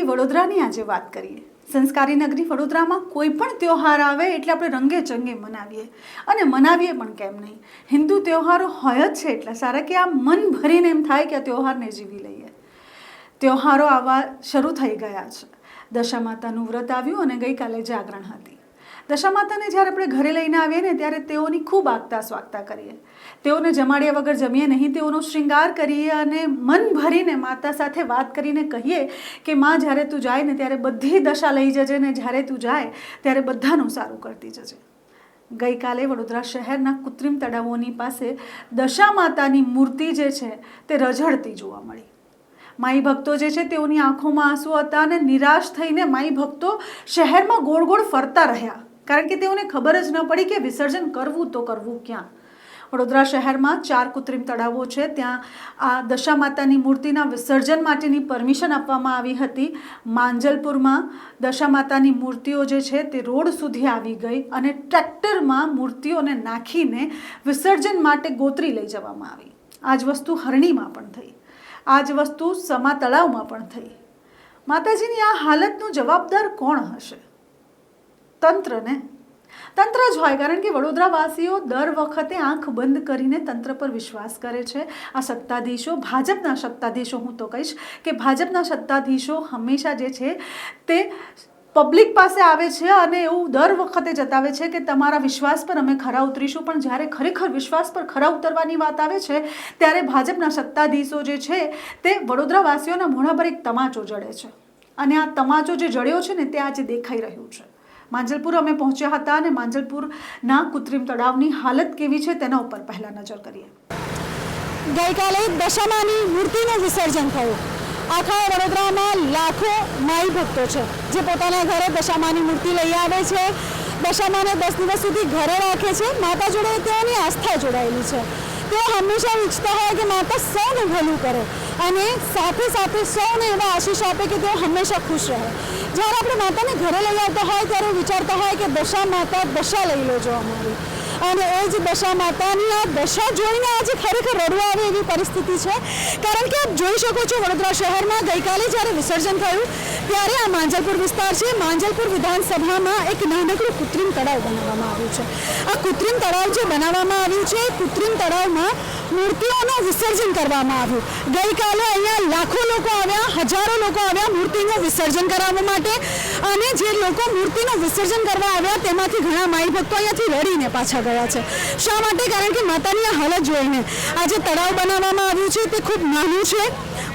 વડોદરાની આજે વાત કરીએ। સંસ્કારી નગરી વડોદરામાં કોઈ પણ તહેવાર આવે એટલે આપણે રંગે ચંગે મનાવીએ અને મનાવીએ પણ કેમ નહીં। હિન્દુ તહેવારો હોય જ છે એટલા સારા કે આ મન ભરીને એમ થાય કે આ તહેવારને જીવી લઈએ। તહેવારો આવા શરૂ થઈ ગયા છે। દશા માતાનું વ્રત આવ્યું અને ગઈકાલે જાગરણ હતી। દશા માતાને જ્યારે આપણે ઘરે લઈને આવીએ ને ત્યારે તેઓની ખૂબ આગતા સ્વાગતા કરીએ। તેઓને જમાડ્યા વગર જમીએ નહીં, તેઓનો શ્રૃંગાર કરીએ અને મન ભરીને માતા સાથે વાત કરીને કહીએ કે માં જ્યારે તું જાય ને ત્યારે બધી દશા લઈ જજે ને જ્યારે તું જાય ત્યારે બધાનું સારું કરતી જજે। ગઈકાલે વડોદરા શહેરના કૃત્રિમ તળાવોની પાસે દશા માતાની મૂર્તિ જે છે તે રઝળતી જોવા મળી। માઈ ભક્તો જે છે તેઓની આંખોમાં આંસુ હતા અને નિરાશ થઈને માઈ ભક્તો શહેરમાં ગોળ ગોળ ફરતા રહ્યા, કારણ કે તેઓને ખબર જ ન પડી કે વિસર્જન કરવું તો કરવું ક્યાં। વડોદરા શહેરમાં 4 કૃત્રિમ તળાવો છે, ત્યાં આ દશા માતાની મૂર્તિના વિસર્જન માટેની પરમિશન આપવામાં આવી હતી। માંજલપુરમાં દશા માતાની મૂર્તિઓ જે છે તે રોડ સુધી આવી ગઈ અને ટ્રેક્ટરમાં મૂર્તિઓને નાખીને વિસર્જન માટે ગોત્રી લઈ જવામાં આવી। આ જ વસ્તુ હરણીમાં પણ થઈ, આ જ વસ્તુ સમા તળાવમાં પણ થઈ। માતાજીની આ હાલતનો જવાબદાર કોણ હશે? તંત્રને। તંત્ર જ હોય, કારણ કે વડોદરાવાસીઓ દર વખતે આંખ બંધ કરીને તંત્ર પર વિશ્વાસ કરે છે। આ સત્તાધીશો, ભાજપના સત્તાધીશો, હું તો કહીશ કે ભાજપના સત્તાધીશો હંમેશા જે છે તે પબ્લિક પાસે આવે છે અને એવું દર વખતે જતાવે છે કે તમારા વિશ્વાસ પર અમે ખરા ઉતરીશું, પણ જ્યારે ખરેખર વિશ્વાસ પર ખરા ઉતરવાની વાત આવે છે ત્યારે ભાજપના સત્તાધીશો જે છે તે વડોદરાવાસીઓના મોઢા પર એક તમાચો જડે છે અને આ તમાચો જે જડ્યો છે ને તે આજે દેખાઈ રહ્યું છે। માંજલપુર અમે પહોંચ્યા હતા અને માંજલપુરના કૃત્રિમ તળાવની હાલત કેવી છે તેના ઉપર પહેલા નજર કરીએ। ગઈકાલે દશામાની મૂર્તિનું વિસર્જન થયું। આખા વડોદરામાં લાખો માઈ ભક્તો છે જે પોતાના ઘરે દશામાની મૂર્તિ લઈ આવે છે, દશામાને 10 દિવસ સુધી ઘરે રાખે છે। માતા જોડે તેઓની આસ્થા જોડાયેલી છે। તેઓ હંમેશા ઈચ્છતા હોય કે માતા સૌનું ભલું કરે અને સાથે સાથે સૌને એવા આશીષ આપે કે તેઓ હંમેશા ખુશ રહે। જ્યારે આપણે માતાને ઘરે લઈ આવતા હોય ત્યારે વિચારતા હોય કે દશા માતા દશા લઈ લેજો અમારી, અને એ જ દશા માતાની આ દશા જોઈને આજે ખરેખર રડવા આવે એવી પરિસ્થિતિ છે। કારણ કે આપ જોઈ શકો છો વડોદરા શહેરમાં ગઈકાલે જ્યારે વિસર્જન થયું ત્યારે આ માંજલપુર વિસ્તાર છે, માંજલપુર વિધાનસભામાં એક નાનકડું કૃત્રિમ તળાવ બનાવવામાં આવ્યું છે। આ કૃત્રિમ તળાવ જે બનાવવામાં આવ્યું છે, કૃત્રિમ તળાવમાં મૂર્તિઓનું વિસર્જન કરવામાં આવ્યું। ગઈકાલે અહીંયા લાખો લોકો આવ્યા, હજારો લોકો આવ્યા મૂર્તિનું વિસર્જન કરાવવા માટે, અને જે લોકો મૂર્તિનું વિસર્જન કરવા આવ્યા તેમાંથી ઘણા માઈ ભક્તો અહીંયાથી રડીને પાછા ગયા છે। શા માટે? કારણ કે માતાની આ હાલત જોઈને આ જે તળાવ બનાવવામાં આવ્યું છે તે ખૂબ નાનું છે।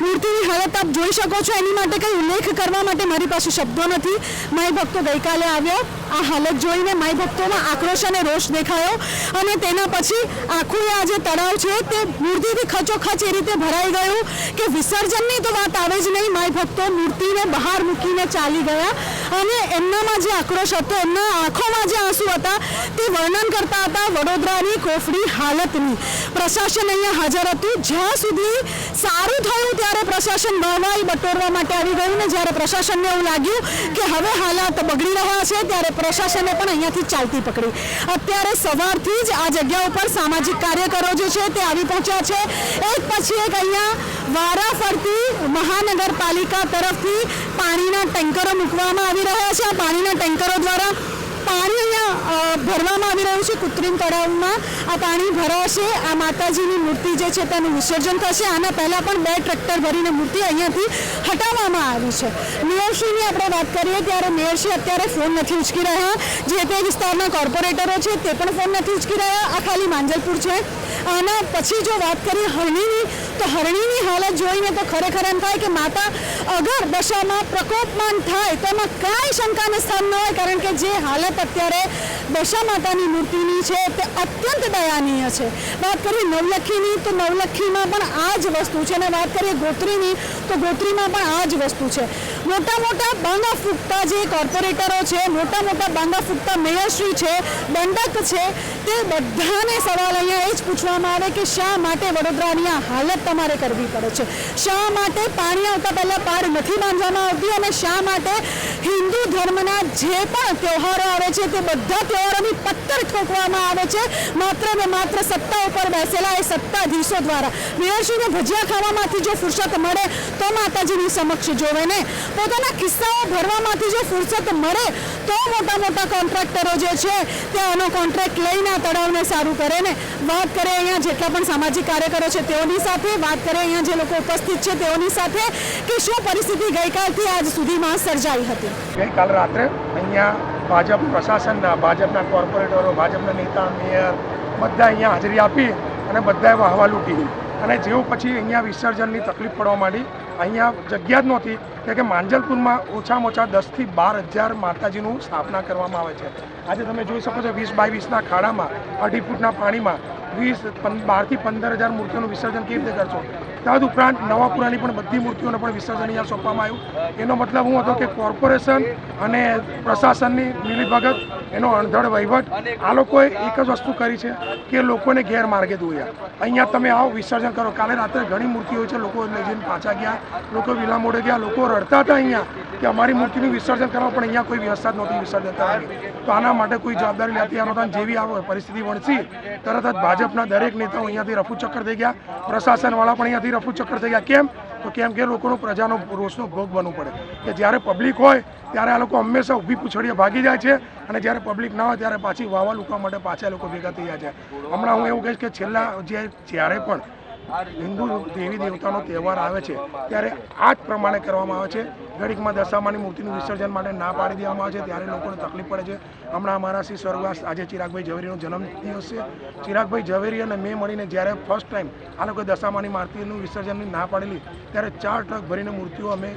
મૂર્તિની હાલત આપ જોઈ શકો છો, એની માટે કંઈ ઉલ્લેખ કરવા માટે મારી પાસે શબ્દો નથી। માઈ ભક્તો ગઈકાલે આવ્યા, આ હાલત જોઈને માઈ ભક્તોમાં આક્રોશ અને રોષ દેખાયો અને તેના પછી આખું આ જે તળાવ છે તે મૂર્તિથી ખચોખચ એ રીતે ભરાઈ ગયું કે વિસર્જનની તો વાત આવે જ નહીં। માઈ ભક્તો મૂર્તિને બહાર મૂકીને ચાલી ગયા અને એમનામાં જે આક્રોશ હતો, એમના આંખોમાં જે આંસુ હતા તે વર્ણન કરતા હતા વડોદરાની કોફડી હાલતની। પ્રશાસન અહીંયા હાજર હતું। જ્યાં સુધી સારું થયું ત્યારે પ્રશાસન વાહવાઈ બટોરવા માટે આવી ગયું ને જ્યારે પ્રશાસનને એવું લાગ્યું કે હવે હાલાત બગડી રહ્યા છે ત્યારે પ્રશાસને પણ અહીંયાથી ચાલતી પકડી। અત્યારે સવારથી જ આ જગ્યા ઉપર સામાજિક કાર્યકરો જે છે તે આવી પહોંચ્યા છે। એક પછી એક અહીંયા વારાફરતી મહાનગરપાલિકા તરફથી પાણીના ટેન્કરો મૂકવામાં આવી રહ્યા છે। આ પાણીના ટેન્કરો દ્વારા પાણી અહીંયા ભરવામાં આવી રહ્યું છે। કૃત્રિમ તળાવમાં આ પાણી ભરાશે, આ માતાજીની મૂર્તિ જે છે તેનું વિસર્જન થશે। આના પહેલાં પણ 2 ટ્રેક્ટર ભરીને મૂર્તિ અહીંયાથી હટાવવામાં આવી છે। મેયરશ્રીની આપણે વાત કરીએ ત્યારે મેયરશ્રી અત્યારે ફોન નથી ઉચકી રહ્યા, જે તે વિસ્તારના કોર્પોરેટરો છે તે પણ ફોન નથી ઉચકી રહ્યા। આ ખાલી માંજલપુર છે। આના પછી જો વાત કરીએ હરણીની, તો હરણીની હાલત જોઈને તો ખરેખર એમ થાય કે માતા અગર દશામાં પ્રકોપમાન થાય તો એમાં કાંઈ શંકાને સ્થાન ન હોય, કારણ કે જે હાલત અત્યારે દશા માતાની મૂર્તિની છે તે અત્યંત દયાનીય છે। વાત કરીએ નવલખીની તો નવલખીમાં પણ આ જ વસ્તુ છે, અને વાત કરીએ ગોત્રીની તો ગોત્રીમાં પણ આ જ વસ્તુ છે। મોટા મોટા બાંગા ફૂંકતા જે કોર્પોરેટરો છે, મોટા મોટા બાંગા ફૂંકતા મેયરશ્રી છે, દંડક છે, તે બધાને સવાલ અહીંયા એ જ પૂછવામાં આવે કે શા માટે વડોદરાની આ હાલત તમારે કરવી પડે છે? શા માટે પાણી આવતા પહેલાં પાર નથી બાંધવામાં આવતી? અને શા માટે હિન્દુ ધર્મના જે પણ તહેવારો આવે છે તે બધા તહેવારોની પત્તર ઠોકવામાં આવે છે માત્ર ને માત્ર સત્તા ઉપર બેસેલા એ સત્તાધીશો દ્વારા। મેયરશ્રીને ભજીયા ખાવામાંથી જો ફુરસત મળે તો માતાજીની સમક્ષ જોવે ને, પોતાના ખિસ્સાઓ ભરવામાંથી જો ફુરસત મળે તો મોટા મોટા કોન્ટ્રાક્ટરો જે છે તે આનો કોન્ટ્રાક્ટ લઈને આ તળાવને સારું કરે ને. વાત કરીએ અહીંયા જેટલા પણ સામાજિક કાર્યકરો છે તેઓની સાથે, વાત કરીએ અહીંયા જે લોકો ઉપસ્થિત છે તેઓની સાથે કે શું પરિસ્થિતિ ગઈકાલથી આજ સુધીમાં સર્જાઈ હતી. ગઈકાલ રાત્રે અહીંયા ભાજપ પ્રશાસનના, ભાજપના કોર્પોરેટરો, ભાજપના નેતા, મેયર બધા અહીંયા હાજરી આપી અને બધાએ વાહવા લૂંટી. અને જેવું પછી અહીંયા વિસર્જનની તકલીફ પડવા માંડી. અહીંયા જગ્યા જ નહોતી કે માંજલપુરમાં ઓછામાં ઓછા 10,000 થી 12,000 માતાજીનું સ્થાપના કરવામાં આવે છે. આજે તમે જોઈ શકો છો 20 બાય 20ના ખાડામાં 2.5 ફૂટના પાણીમાં 12,000 થી 15,000 મૂર્તિઓનું વિસર્જન કેવી રીતે કરશો? તદ ઉપરાંત નવાપુરાની પણ બધી મૂર્તિઓને પણ વિસર્જન અહીંયા સોંપવામાં આવ્યું. એનો મતલબ હું હતો કે કોર્પોરેશન અને પ્રશાસનની મિલીભગત, એનો અણધડ વહીવટ, આ લોકોએ એક જ વસ્તુ કરી છે કે લોકોને ગેરમાર્ગે દોર્યા. અહીંયા તમે આવો વિસર્જન કરો. કાલે રાત્રે ઘણી મૂર્તિ હોય છે, લોકો લઈ જઈને પાછા ગયા, લોકો વિલા મોડે ગયા, લોકો રડતા હતા અહીંયા કે અમારી મૂર્તિનું વિસર્જન કરવા, પણ અહીંયા કોઈ વ્યવસ્થા જ નહોતી વિસર્જન કરવાની. તો આના માટે કોઈ જવાબદારી લેતી નહોતા. જેવી આ પરિસ્થિતિ વણસી તરત જ ભાજપના દરેક નેતાઓ અહીંયાથી રફુચક્કર થઈ ગયા, પ્રશાસનવાળા પણ અહીંયાથી રફુચક્કર થઈ ગયા. કેમ? તો કેમ કે લોકોનો પ્રજાનો રોષનો ભોગ બનવું પડે કે જ્યારે પબ્લિક હોય ત્યારે આ લોકો હંમેશા ઊભી પૂછડીએ ભાગી જાય છે, અને જ્યારે પબ્લિક ના હોય ત્યારે પાછી વાવા લૂકવા માટે પાછા લોકો ભેગા થઈ જાય છે. હમણાં હું એવું કહીશ કે છેલ્લા જ્યારે પણ હિન્દુ દેવી દેવતાનો તહેવાર આવે છે ત્યારે આ જ પ્રમાણે કરવામાં આવે છે. ઘડીકમાં દશામાની મૂર્તિનું વિસર્જન માટે ના પાડી દેવામાં આવે છે ત્યારે લોકોને તકલીફ પડે છે. હમણાં અમારા શ્રી સ્વર્ગવાસ આજે ચિરાગભાઈ ઝવેરીનો જન્મદિવસ છે. ચિરાગભાઈ ઝવેરી અને મેં મળીને જ્યારે ફર્સ્ટ ટાઈમ આ લોકોએ દશામાની મૂર્તિનું વિસર્જનની ના પાડેલી ત્યારે 4 ટ્રક ભરીને મૂર્તિઓ અમે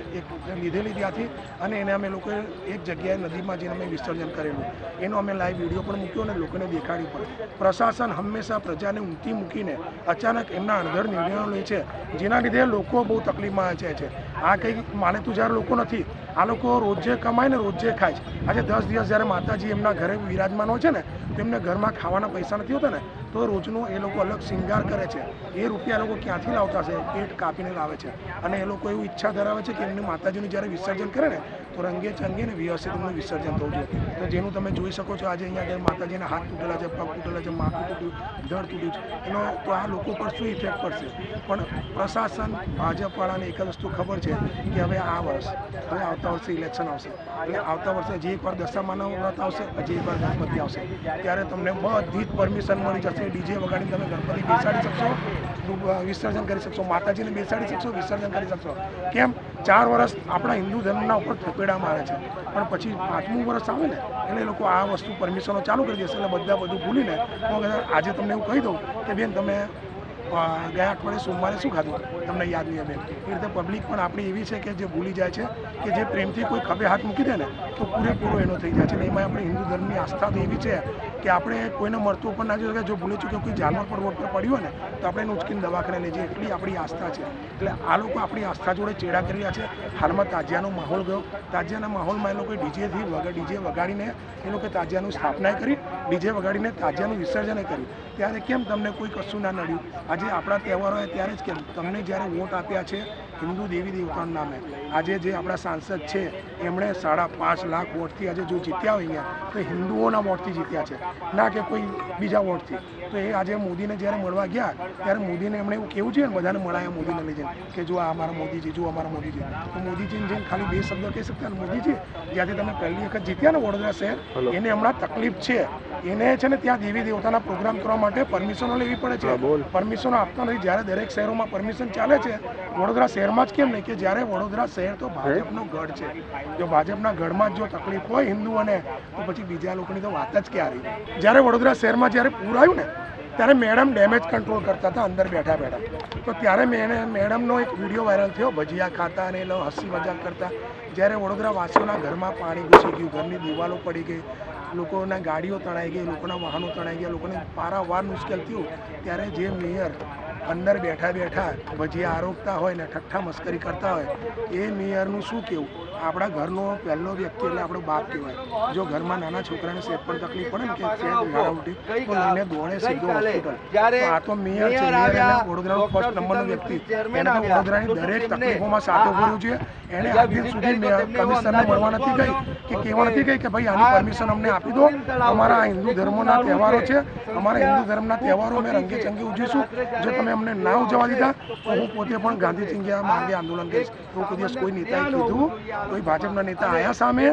લીધેલી ત્યાંથી, અને એને અમે લોકોએ એક જગ્યાએ નદીમાં જઈને અમે વિસર્જન કરેલું. એનો અમે લાઈવ વિડીયો પણ મૂક્યો અને લોકોને દેખાડી પણ. પ્રશાસન હંમેશા પ્રજાને ઊંઘી મૂકીને અચાનક એમના અણધડ નિર્ણયો લે છે, જેના લીધે લોકો બહુ તકલીફમાં આવે છે. આ કંઈ માને તું જ્યારે લોકો નથી, આ લોકો રોજે કમાય ને રોજે ખાય છે. આજે 10 દિવસ જ્યારે માતાજી એમના ઘરે વિરાજમાન હોય છે ને, તો એમને ઘરમાં ખાવાના પૈસા નથી હોતા ને, તો રોજનો એ લોકો અલગ શિંગાર કરે છે. એ રૂપિયા લોકો ક્યાંથી લાવતા છે? પેટ કાપીને લાવે છે. અને એ લોકો એવું ઈચ્છા ધરાવે છે કે એમની માતાજીનું જ્યારે વિસર્જન કરે ને તો રંગે ચંગે ને વ્યવસ્થિત એમનું વિસર્જન થવું જોઈએ. તો જેનું તમે જોઈ શકો છો આજે અહીંયા માતાજીના હાથ તૂટેલા છે, પગ તૂટેલા છે, માથું તૂટ્યું, ધડ તૂટ્યું છે. એનો તો આ લોકો પર શું ઇફેક્ટ પડશે? પણ પ્રશાસન, ભાજપવાળાને એક જ વસ્તુ ખબર છે કે હવે આ વર્ષ, હવે આવતા વર્ષે ઇલેક્શન આવશે, એટલે આવતા વર્ષે જે એકવાર દશામાનો વ્રત આવશે, હજી એકવાર ગણપતિ આવશે, ત્યારે તમને બધી જ પરમિશન મળી જશે. ડીજે વગાડીને તમે ગણપતિ બેસાડી શકશો, વિસર્જન કરી શકશો, માતાજીને બેસાડી શકશો, વિસર્જન કરી શકશો. કેમ? 4 વર્ષ આપણા હિન્દુ ધર્મના ઉપર થપેડા મારે છે, પણ પછી 5મું વર્ષ આવે ને એટલે લોકો આ વસ્તુ પરમિશનો ચાલુ કરી દેશે. એટલે બધા બધું ભૂલીને આજે તમને એવું કહી દઉં કે બેન તમે ગયા અઠવાડિયે સોમવારે શું ખાધું તમને યાદ નહીં આવે. એ રીતે પબ્લિક પણ આપણી એવી છે કે જે ભૂલી જાય છે, કે જે પ્રેમથી કોઈ ખભે હાથ મૂકી દે ને તો પૂરેપૂરો એનો થઈ જાય છે. અને એમાં આપણે હિન્દુ ધર્મની આસ્થા તો એવી છે કે આપણે કોઈને મળતું પણ ના જોઈએ. જો ભૂલે ચૂકે કોઈ જાનવર પર રોડ પર પડ્યું હોય ને તો આપણે એને ઉચકીને દવાખાને લઈ જઈએ, એટલી આપણી આસ્થા છે. એટલે આ લોકો આપણી આસ્થા જોડે ચેડા કરી રહ્યા છે. હાલમાં તાજિયાનો માહોલ ગયો, તાજિયાના માહોલમાં એ લોકોએ ડીજે વગાડીને એ લોકો તાજિયાનું સ્થાપના કરી, ડીજે વગાડીને તાજિયાનું વિસર્જન કર્યું. ત્યારે કેમ તમને કોઈ કશું ના નડ્યું? આજે આપણા તહેવારો ત્યારે જ કેમ તમને જ્યારે વોટ આપ્યા છે હિન્દુ દેવી દેવતાના નામે, આજે જે આપણા સાંસદ છે એમણે 5.5 લાખ વોટથી આજે જો જીત્યા હોય અહીંયા તો હિન્દુઓના વોટથી જીત્યા છે, ના કે કોઈ બીજા વોટથી. તો એ આજે મોદીને જ્યારે મળવા ગયા ત્યારે મોદીને એમણે એવું કેવું છે ને, બધાને મળાયા મોદીને લઈ જઈને કે જો આ અમારા મોદીજી, જો અમારા મોદીજી. તો મોદીજીને જઈને ખાલી 2 શબ્દ કહી શકતા ને, મોદીજી જ્યાંથી તમે પહેલી વખત જીત્યા ને વડોદરા શહેર, એને હમણાં તકલીફ છે. એને છે ને ત્યાં દેવી દેવતાના પ્રોગ્રામ કરવા માટે પરમિશનો લેવી પડે છે. પરમિશનો આપતા નથી. જ્યારે દરેક શહેરોમાં પરમિશન ચાલે છે, વડોદરા શહેરમાં જ કેમ નહીં? કે જ્યારે વડોદરા શહેર તો ભાજપનો ગઢ છે. જો ભાજપના ગઢમાં જ જો તકલીફ હોય હિન્દુઓને, તો પછી બીજા લોકોની તો વાત જ ક્યાં રહી? જ્યારે વડોદરા શહેરમાં જ્યારે પૂર આવ્યું ને ત્યારે મેડમ ડેમેજ કંટ્રોલ કરતા હતા અંદર બેઠા બેઠા. તો ત્યારે મેડમનો એક વિડીયો વાયરલ થયો, ભજીયા ખાતા અને એ હસી મજાક કરતા. જ્યારે વડોદરા વાસીઓના ઘરમાં પાણી ઘૂસી ગયું, ઘરની દિવાલો પડી ગઈ, લોકોના ગાડીઓ તણાઈ ગઈ, લોકોના વાહનો તણાઈ ગયા, લોકોને પારાવાર મુશ્કેલ થયું, ત્યારે જે મેયર અંદર બેઠા બેઠા ભજીયા આરોગતા હોય ને ઠઠ્ઠા મસ્કરી કરતા હોય, એ મેયરનું શું કહેવું? આપણા ઘરનો પહેલો વ્યક્તિ એટલે આપણો બાપ કહેવાય. જો ઘરમાં નાના છોકરાને સેજ પણ તકલીફ પડે ને કે સેજ ઝાડા ઉલટી તો લઈને દોડે સીધો હોસ્પિટલ. તો આ તો મેયર છે, મેયર એટલે વડોદરાનો ફર્સ્ટ નંબરનો વ્યક્તિ. એને તો વડોદરાની દરેક તકલીફોમાં સાથે ઉભું છે. એને આજ દિન સુધી કમિશનરને મળવા નથી ગઈ કે કહેવા નથી ગઈ કે ભાઈ આની પરમિશન અમને આપી દો, અમારા હિન્દુ ધર્મના તહેવારો છે, અમારા હિન્દુ ધર્મના તહેવારો અમે રંગે ચંગે ઉજવીશું, જો તમે અમને ના ઉજવવા દીધા તો હું પોતે પણ ગાંધી ચિંધ્યા માર્ગે આંદોલન કરીશ. એવું કોઈ દિવસ કોઈ નેતાએ કીધું? કોઈ ભાજપના નેતા આયા સામે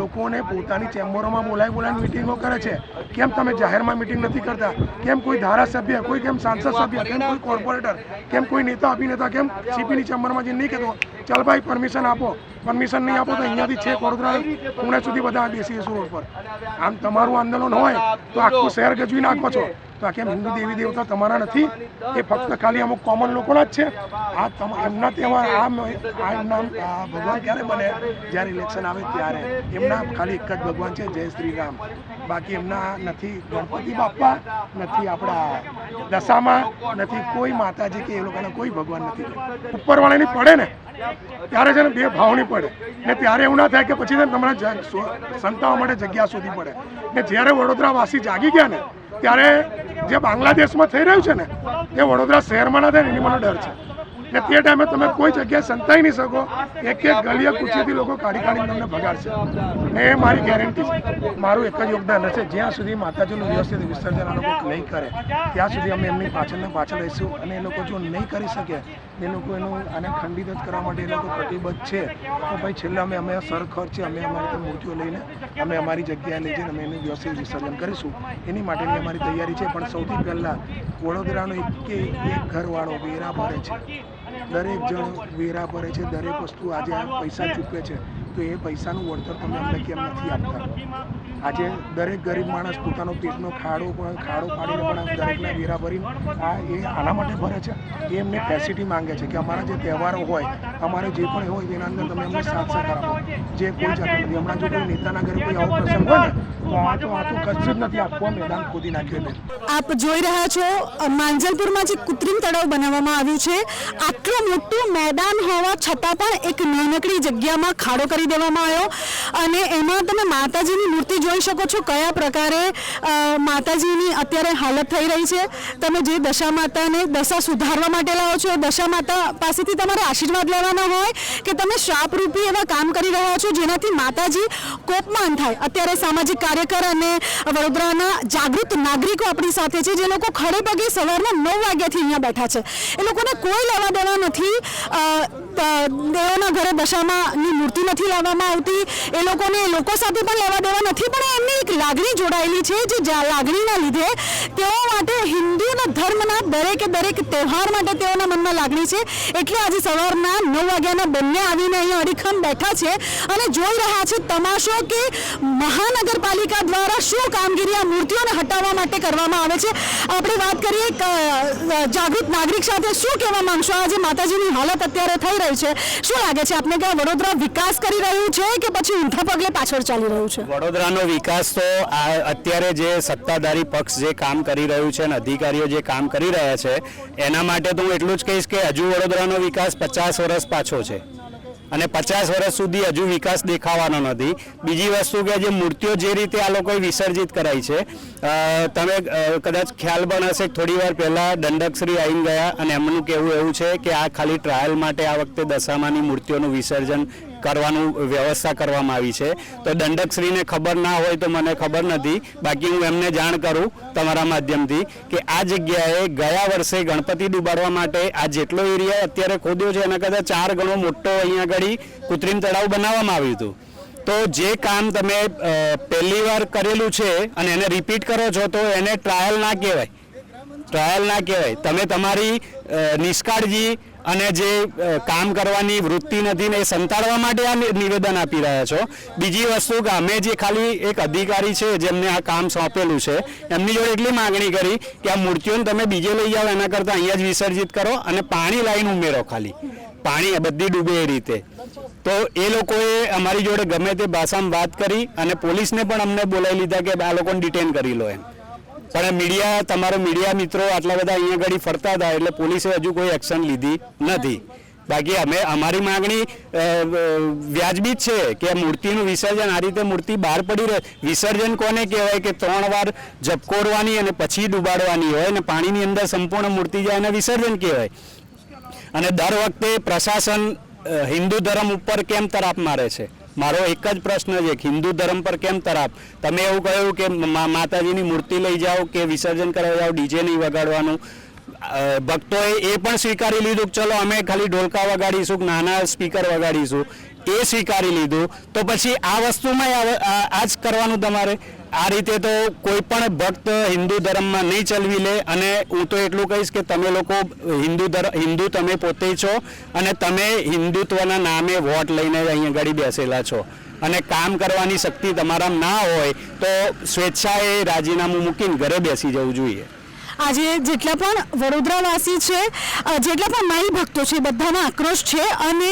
લોકોને પોતાની ચેમ્બરોમાં બોલાવીને મિટિંગો કરે છે. કેમ તમે જાહેરમાં મિટિંગ નથી કરતા? કેમ કોઈ ધારાસભ્ય, કોઈ કેમ સાંસદ સભ્ય, કેમ કોઈ કોર્પોરેટર, કેમ કોઈ નેતા અભિનેતા કેમ સીપીની ચેમ્બરમાં જઈને નહીં કહેતો ચાલ ભાઈ પરમિશન આપો? પરમિશન નહીં આપો તો અહીંયાથી છે વડોદરા પુણે સુધી બધા બેસીશું રોડ પર. આમ તમારું આંદોલન હોય તો આખું શહેર ગજવી નાખો છો. તો આ કેમ હિન્દુ દેવી દેવતા તમારા નથી? એ ફક્ત ખાલી અમુક કોમન લોકોના જ છે. આ એમના તહેવાર એમના ભગવાન ક્યારે બને? જ્યારે ઇલેક્શન આવે ત્યારે. એમના ખાલી એક જ ભગવાન છે, જય શ્રી રામ. બાકી એમના નથી ગણપતિ બાપ્પા, નથી આપણા દશામાં, નથી કોઈ માતાજી કે એ લોકોના કોઈ ભગવાન નથી. ઉપરવાળાની પડે ને ત્યારે છે ને બે ભાવની પડે ને ત્યારે એવું ના થાય કે પછી તમારા સંતાવા માટે જગ્યા શોધવી પડે. ને જ્યારે વડોદરાવાસી જાગી ગયા ને ત્યારે જે બાંગ્લાદેશમાં થઈ રહ્યું છે ને એ વડોદરા શહેરમાં ના થાય ને એની મને ડર છે. ને તે ટાઈમે તમે કોઈ જગ્યાએ સંતાઈ નહીં શકો. એક ગલીએ કુચીથી લોકો કાઢી તમને ભગાડશે. ને એ મારી ગેરંટી છે. મારું એક જ યોગદાન રહેશે, જ્યાં સુધી માતાજીનું વ્યવસ્થિત વિસર્જન આ લોકો નહીં કરે ત્યાં સુધી અમે એમની પાછળ રહીશું. અને એ લોકો જો નહીં કરી શકે, એ લોકો એનું આને ખંડિત જ કરવા માટે એ લોકો કટિબદ્ધ છે, તો ભાઈ છેલ્લે અમે સર ખર્ચે અમે અમારી મૂર્તિઓ લઈને અમે અમારી જગ્યાએ લઈ જઈને અમે એનું વ્યવસ્થિત વિસર્જન કરીશું. એની માટેની અમારી તૈયારી છે. પણ સૌથી પહેલાં વડોદરાનો એક ઘરવાળો વેરા ભરે છે, દરેક જણ વેરા ભરે છે, દરેક વસ્તુ આજે પૈસા ચૂકવે છે, તો એ પૈસાનું વળતર તમે અમને કેમ નથી આપતા? આજે દરેક ગરીબ માણસ પોતાનો પેટનો ખાડો પાડીને પણ દરેકના વેરા ભરીને આના માટે ભરે છે. એ એમને ફેસિલિટી માંગે છે કે અમારા જે તહેવારો હોય, અમારે જે પણ હોય તેના અંદર તમે અમને સાથ સહકાર આપો. જે કોઈ જાતનું નથી. હમણાં જો કોઈ નેતાના ઘરે કોઈ આવો પ્રસંગ હોય ને તો આ તો કશું જ નથી આપવું. મેદાન ખોદી નાખ્યું એટલે. આપ જોઈ રહ્યા છો માંજલપુરમાં જે કૃત્રિમ તળાવ બનાવવામાં આવ્યું છે, આટલું મોટું મેદાન હોવા છતાં પણ એક નાનકડી જગ્યામાં ખાડો કરી દેવામાં આવ્યો અને એમાં તમે માતાજીની મૂર્તિ જોઈ શકો છો કયા પ્રકારે માતાજીની અત્યારે હાલત થઈ રહી છે. તમે જે દશા માતાને દશા સુધારવા માટે લાવો છો, દશા માતા પાસેથી તમારે આશીર્વાદ લેવાના હોય કે તમે શાપરૂપી એવા કામ કરી રહ્યા છો જેનાથી માતાજી કોપમાન થાય. અત્યારે સામાજિક કાર્યકર અને વડોદરાના જાગૃત નાગરિકો આપણી સાથે છે, જે લોકો ખડે પગે સવારના 9 વાગ્યાથી અહીંયા બેઠા છે. એ લોકોને કોઈ લેવા દેવા નથી. દેવોના ઘરે દશામાની મૂર્તિ નથી લાવવામાં આવતી. એ લોકોને લોકો સાથે પણ લેવા દેવા નથી, પણ એમની એક લાગણી જોડાયેલી છે, જે લાગણીના લીધે તેઓ માટે હિન્દુના ધર્મના દરેક તહેવાર માટે તેઓના મનમાં લાગણી છે. એટલે આજે સવારના 9 વાગ્યાના બંને આવીને અહીંયા અડીખમ બેઠા છે અને જોઈ રહ્યા છે તમાશો કે મહાનગરપાલિકા દ્વારા શું કામગીરી આ મૂર્તિઓને હટાવવા માટે કરવામાં આવે છે. આપણે વાત કરીએ જાગૃત નાગરિક સાથે. શું કહેવા માંગશો? આજે માતાજીની હાલત અત્યારે થઈ રહી છે, શું લાગે છે આપને કે વડોદરા વિકાસ કરી રહ્યું છે કે પછી ઊંધા પગલે પાછળ ચાલી રહ્યું છે? વડોદરાનો વિકાસ તો અત્યારે જે સત્તાધારી પક્ષ જે કામ કરી રહ્યું છે અને અધિકારીઓ જે કામ કરી રહ્યા છે એના માટે તો હું એટલું જ કહીશ કે હજુ વડોદરાનો વિકાસ 50 વર્ષ પાછો છે અને 50 વર્ષ સુધી હજુ વિકાસ દેખાવાનો નથી. બીજી વસ્તુ કે જે મૂર્તિઓ જે રીતે આ લોકોએ વિસર્જિત કરાઈ છે, તમે કદાચ ખ્યાલ પણ હશે થોડી વાર પહેલાં દંડકશ્રી આવીને ગયા અને એમનું કહેવું એવું છે કે આ ખાલી ટ્રાયલ માટે આ વખતે દશામાની મૂર્તિઓનું વિસર્જન કરવાનું વ્યવસ્થા કરવામાં આવી છે. તો દંડકશ્રીને ખબર ના હોય તો મને ખબર નથી, બાકી હું એમને જાણ કરું તમારા માધ્યમથી કે આ જગ્યાએ ગયા વર્ષે ગણપતિ ડૂબાડવા માટે આ જેટલો એરિયા અત્યારે ખોદ્યો છે એના કરતાં 4 ગણો મોટો અહીંયા આગળ કૃત્રિમ તળાવ બનાવવામાં આવ્યું હતું. તો જે કામ તમે પહેલી વાર કરેલું છે અને એને રિપીટ કરો છો તો એને ટ્રાયલ ના કહેવાય. તમે તમારી નિષ્કાળજી અને જે કામ કરવાની વૃત્તિ નથી ને એ સંતાડવા માટે આ નિવેદન આપી રહ્યા છો. બીજી વસ્તુ કે અમે જે ખાલી એક અધિકારી છે જેમને આ કામ સોંપેલું છે એમની જોડે એટલી માગણી કરી કે આ મૂર્તિઓને તમે બીજે લઈ જાઓ એના કરતાં અહીંયા જ વિસર્જિત કરો અને પાણી લાવીને ઉમેરો, ખાલી પાણી બધી ડૂબે એ રીતે. તો એ લોકોએ અમારી જોડે ગમે તે ભાષામાં વાત કરી અને પોલીસને પણ અમને બોલાવી લીધા કે આ લોકોને ડિટેન કરી લો એમ. પણ તમારો મીડિયા મિત્રો આટલા બધા અહીંયા આગળ ફરતા હતા એટલે પોલીસે હજુ કોઈ એક્શન લીધી નથી. બાકી અમારી માગણી વ્યાજબી જ છે કે મૂર્તિનું વિસર્જન આ રીતે મૂર્તિ બહાર પડી રહે. વિસર્જન કોને કહેવાય કે 3 વાર ઝબકોરવાની અને પછી ડૂબાડવાની હોય અને પાણીની અંદર સંપૂર્ણ મૂર્તિ જાય અને વિસર્જન કહેવાય. અને દર વખતે પ્રશાસન હિન્દુ ધર્મ ઉપર કેમ તરાપ મારે છે? મારો એક જ પ્રશ્ન છે કે હિન્દુ ધર્મ પર કેમ તરાપ? તમે એવું કહ્યું કે માતાજીની મૂર્તિ લઈ જાઓ કે વિસર્જન કરવા જાઓ, ડીજે નહીં વગાડવાનું. ભક્તોએ એ પણ સ્વીકારી લીધું કે ચલો અમે ખાલી ઢોલકા વગાડીશું નાના સ્પીકર વગાડીશું, એ સ્વીકારી લીધું. તો પછી આ વસ્તુમાં આ જ કરવાનું તમારે. આ રીતે તો કોઈ પણ ભક્ત હિન્દુ ધર્મમાં નહીં ચલવી લે. અને હું તો એટલું કહીશ કે તમે લોકો હિન્દુ તમે પોતે છો અને તમે હિન્દુત્વના નામે વોટ લઈને અહીંયા આગળ બેસેલા છો અને કામ કરવાની શક્તિ તમારામાં ના હોય તો સ્વેચ્છાએ રાજીનામું મૂકીને ઘરે બેસી જવું જોઈએ. આજે જેટલા પણ વડોદરાવાસી છે, જેટલા પણ માઈ ભક્તો છે, બધામાં આક્રોશ છે અને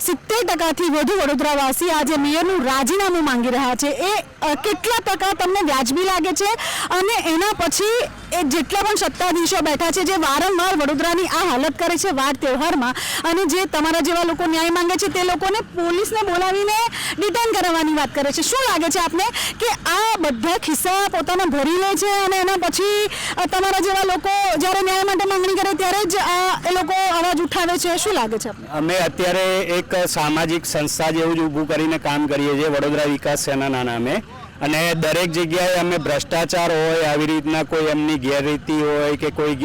70%થી વધુ વડોદરાવાસી આજે મેયરનું રાજીનામું માંગી રહ્યા છે. એ કેટલા ટકા તમને વ્યાજબી લાગે છે? અને એના પછી એ જેટલા પણ સત્તાધીશો બેઠા છે જે વારંવાર વડોદરાની આ હાલત કરે છે વાર તહેવારમાં, અને જે તમારા જેવા લોકો ન્યાય માંગે છે તે લોકોને પોલીસને બોલાવીને ડિટેન કરાવવાની વાત કરે છે, શું લાગે છે આપને કે આ બધા ખિસ્સા પોતાના ભરી લે છે અને એના પછી તમારા જેવા લોકો જ્યારે ન્યાય માટે માંગણી કરે ત્યારે જ એ લોકો અવાજ ઉઠાવે છે? શું લાગે છે આપને? અમે અત્યારે એક સામાજિક સંસ્થા જેવું જ ઊભું કરીને કામ કરીએ છીએ વડોદરા વિકાસ સેનાના નામે. અને દરેક જગ્યાએ અમે ભ્રષ્ટાચાર હોય, આવી રીતના કોઈ એમની ગેરરીતિ હોય કે કોઈ